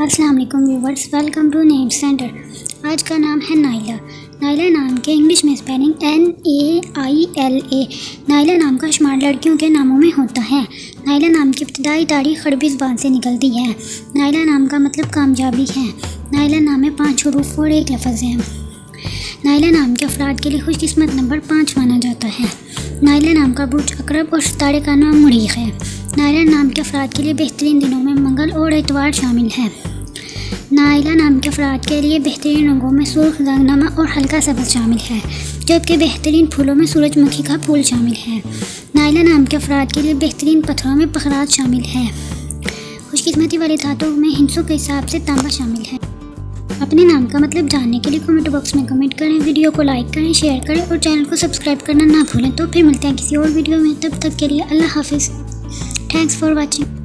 अस्सलाम वालेकुम viewers, welcome to name centre. आज का नाम है नाइला। नाइला नाम के इंग्लिश में स्पेलिंग NAILA। नाइला नाम का शुमार लड़कियों के नामों में होता है। नाइला नाम की इब्तिदाई तारीख अरबी ज़बान से निकलती है। नाइला नाम का मतलब कामयाबी है। नाइला नाम में 5 हुरूफ और 1 लफ्ज़ है। नाइला नाम के अफराद के लिए खुशकिस्मत नंबर 5 माना जाता है। नाइला नाम का बुर्ज अकरब और सितारे का नाम मुरीख है। नाइला नाम के अफराद के लिए बेहतरीन दिनों में मंगल और इतवार शामिल है। नाइला नाम के अफराद के लिए बेहतरीन रंगों में सुर्ख, रंगनामा और हल्का सब्ज़ शामिल है, जबकि बेहतरीन फूलों में सूरजमुखी का फूल शामिल है। नाइला नाम के अफराद के लिए बेहतरीन पत्थरों में पखराज शामिल है। खुशकिस्मती वाले धातुओं में हिंसों के हिसाब से तांबा शामिल है। अपने नाम का मतलब जानने के लिए कमेंट बॉक्स में कमेंट करें, वीडियो को लाइक करें, शेयर करें और चैनल को सब्सक्राइब करना ना भूलें। तो फिर मिलते हैं किसी और वीडियो में, तब तक के लिए अल्लाह हाफिज़। Thanks for watching.